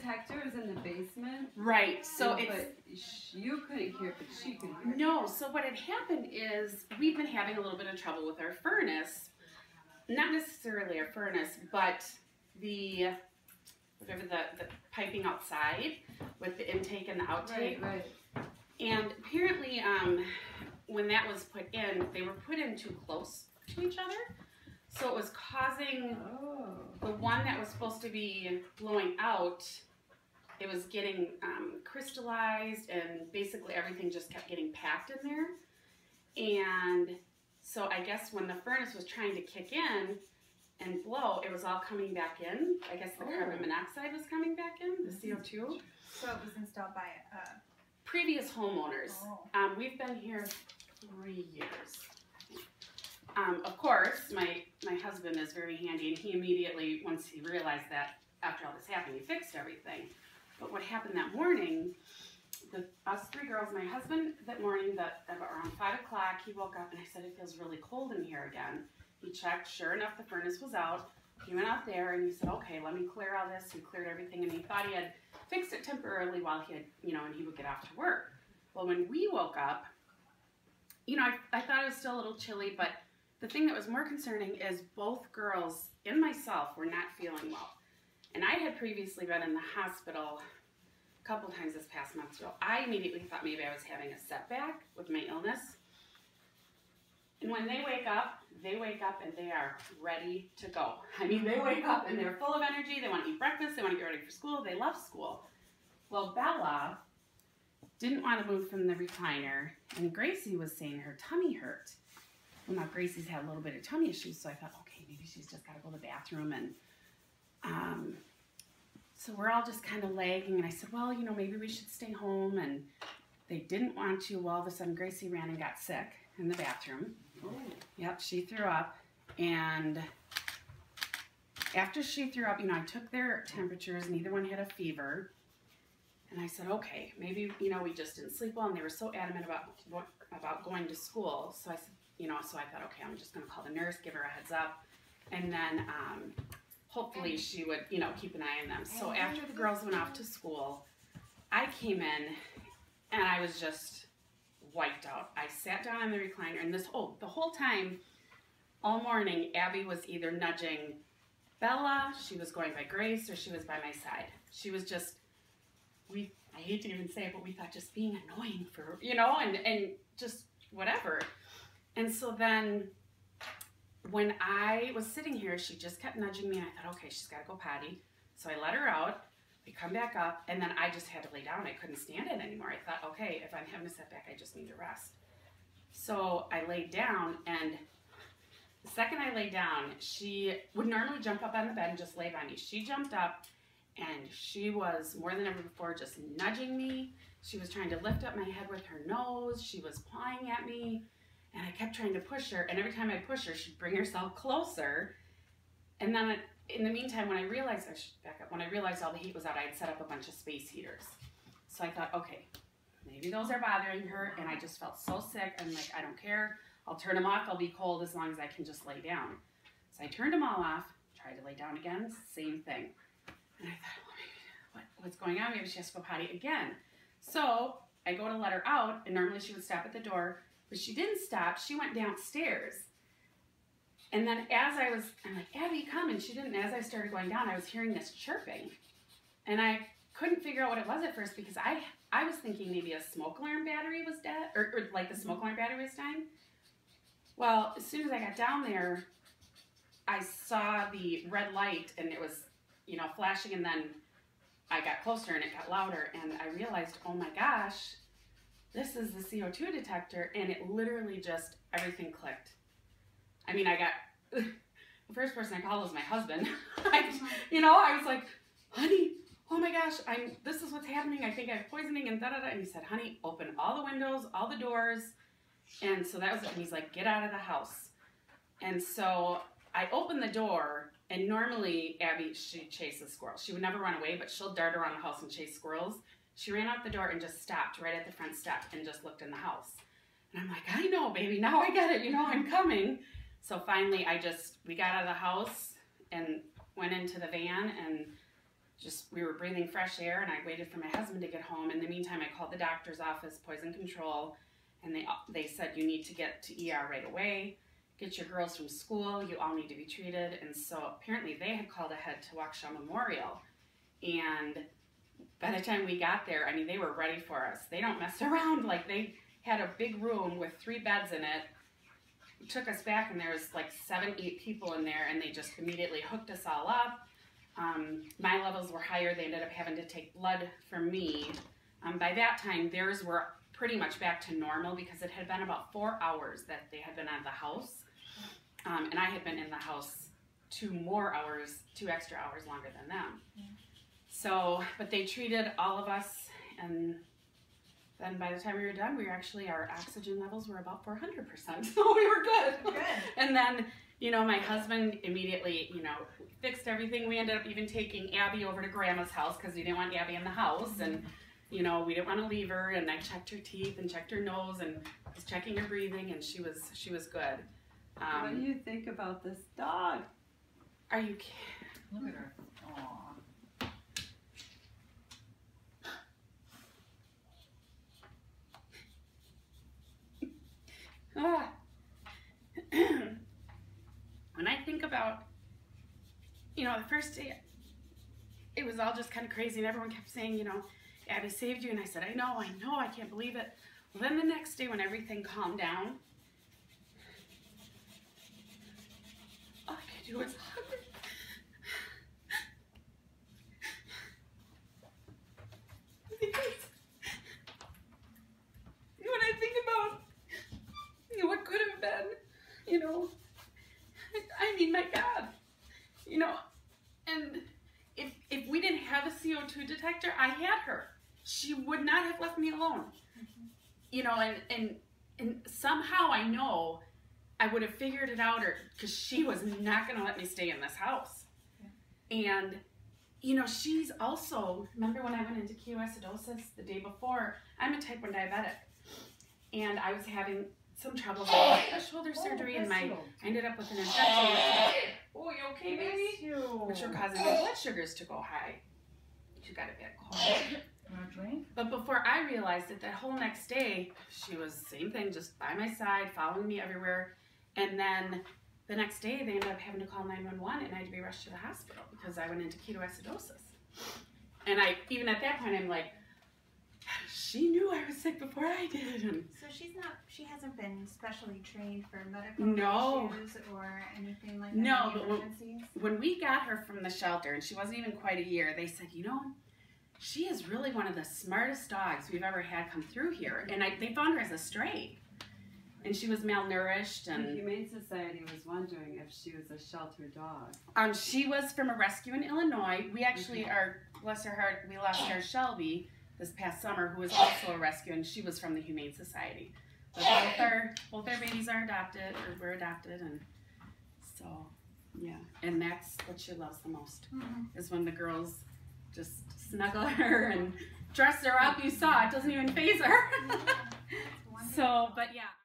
detector is in the basement. Right. So but you couldn't hear it, but she could hear it. No. So what had happened is we've been having a little bit of trouble with our furnace. Not necessarily our furnace, but the piping outside with the intake and the outtake. Right. And apparently, when that was put in, they were put in too close to each other. So it was causing the one that was supposed to be blowing out, it was getting crystallized, and basically everything just kept getting packed in there. And so I guess when the furnace was trying to kick in and blow, it was all coming back in. I guess the carbon monoxide was coming back in, the CO2. So it was installed by previous homeowners. We've been here 3 years. Of course, my husband is very handy, and he immediately, once he realized that after all this happened, he fixed everything. But what happened that morning, us 3 girls, my husband that morning, around 5 o'clock, he woke up and I said, it feels really cold in here again. He checked, sure enough, the furnace was out. He went out there and he said, okay, let me clear all this. He cleared everything, and he thought he had fixed it temporarily while he had, and he would get off to work. Well, when we woke up, I thought it was still a little chilly, but the thing that was more concerning is both girls and myself were not feeling well. And I had previously been in the hospital a couple times this past month, so I immediately thought maybe I was having a setback with my illness. And when they wake up and they are ready to go. I mean, they wake up and they're full of energy. They want to eat breakfast. They want to get ready for school. They love school. Well, Bella didn't want to move from the recliner, and Gracie was saying her tummy hurt. Well, now Gracie's had a little bit of tummy issues, so I thought, okay, maybe she's just got to go to the bathroom. And so we're all just kind of lagging, and I said, well, maybe we should stay home. And they didn't want to. Well, all of a sudden, Gracie ran and got sick in the bathroom. Oh. Yep, she threw up. And after she threw up, I took their temperatures. Neither one had a fever. And I said, okay, maybe, we just didn't sleep well. And they were so adamant about going to school. So I said, so I thought, okay, I'm just going to call the nurse, give her a heads up. And then hopefully she would, keep an eye on them. So after the girls went off to school, I came in and I was just wiped out. I sat down on the recliner, and the whole time, all morning, Abby was either nudging Bella, she was going by Grace, or she was by my side. She was just, I hate to even say it, but we thought just being annoying for, and just whatever. And so then when I was sitting here, she just kept nudging me, and I thought, okay, she's got to go potty. So I let her out. We come back up, and then I just had to lay down. I couldn't stand it anymore. I thought, okay, if I'm having a setback, I just need to rest. So I laid down, and the second I laid down, she would normally jump up on the bed and just lay by me. She jumped up, and she was, more than ever before, just nudging me. She was trying to lift up my head with her nose. She was pawing at me, and I kept trying to push her, and every time I push her, she'd bring herself closer. And then in the meantime, when I realized, I should back up, when I realized all the heat was out, I had set up a bunch of space heaters. So I thought, okay, maybe those are bothering her, and I just felt so sick. I'm like, I don't care. I'll turn them off. I'll be cold as long as I can just lay down. So I turned them all off, tried to lay down again, same thing. And I thought, well, maybe, what's going on? Maybe she has to go potty again. So I go to let her out, and normally she would stop at the door, but she didn't stop. She went downstairs. And then I'm like, Abby, come. And she didn't. As I started going down, I was hearing this chirping. And I couldn't figure out what it was at first, because I was thinking maybe a smoke alarm battery was dead, or like the smoke alarm battery was dying. Well, as soon as I got down there, I saw the red light, and it was, flashing, and then I got closer and it got louder, and I realized, oh my gosh, this is the CO2 detector, and it literally just, everything clicked. I mean, the first person I called was my husband. I was like, honey, oh my gosh, this is what's happening. I think I have poisoning and da-da-da. And he said, honey, open all the windows, all the doors. And so that was it. And he's like, get out of the house. And so I opened the door, and normally Abby, she chases squirrels. She would never run away, but she'll dart around the house and chase squirrels. She ran out the door and just stopped right at the front step and just looked in the house. And I'm like, I know, baby, now I get it, I'm coming. So finally we got out of the house and went into the van, and we were breathing fresh air, and I waited for my husband to get home. In the meantime, I called the doctor's office, poison control, and they said, you need to get to ER right away, get your girls from school, you all need to be treated. And so apparently they had called ahead to Waukesha Memorial, and by the time we got there, I mean, they were ready for us. They don't mess around. Like, they had a big room with 3 beds in it, took us back, and there was like 7, 8 people in there, and they just immediately hooked us all up. My levels were higher. They ended up having to take blood from me. By that time, theirs were pretty much back to normal because it had been about 4 hours that they had been out of the house. And I had been in the house 2 extra hours longer than them. Yeah. So, but they treated all of us, and then by the time we were done, our oxygen levels were about 400%. So we were good. Good. And then, you know, my husband immediately, you know, fixed everything. We ended up even taking Abby over to Grandma's house because we didn't want Abby in the house. And, you know, we didn't want to leave her. And I checked her teeth and checked her nose and was checking her breathing, and she was good. What do you think about this dog? Are you kidding? Look at her. Aww. When I think about, you know, the first day, it was all just kind of crazy, and everyone kept saying, you know, Abby saved you, and I said, I know, I can't believe it. Well, then the next day when everything calmed down, all I could do was hug her. Because when I think about, you know, what could have been, you know, I mean, my God, you know, and if we didn't have a CO2 detector, I had her. She would not have left me alone. You know, and somehow I know I would have figured it out, or because she was not going to let me stay in this house. Yeah. And, you know, she's also, remember when I went into ketoacidosis the day before, I'm a type 1 diabetic, and I was having some trouble with my shoulder surgery, and I ended up with an infection. Oh, you okay, baby? Which were causing my blood sugars to go high. She got a bad cold. But before I realized it, that whole next day, she was same thing, just by my side, following me everywhere. And then the next day, they ended up having to call 911, and I had to be rushed to the hospital because I went into ketoacidosis. And even at that point, I'm like, she knew I was sick before I did. And so she hasn't been specially trained for medical issues or anything like that? No, but when we got her from the shelter, and she wasn't even quite a year, they said, you know, she is really one of the smartest dogs we've ever had come through here. And they found her as a stray. And she was malnourished. And the Humane Society was wondering if she was a shelter dog. She was from a rescue in Illinois. We actually bless her heart, we lost our Shelby this past summer, who was also a rescue, and she was from the Humane Society. But both our babies are adopted, or were adopted, and so, yeah. And that's what she loves the most, is when the girls just snuggle her and dress her up. You saw it, doesn't even faze her. So, but yeah.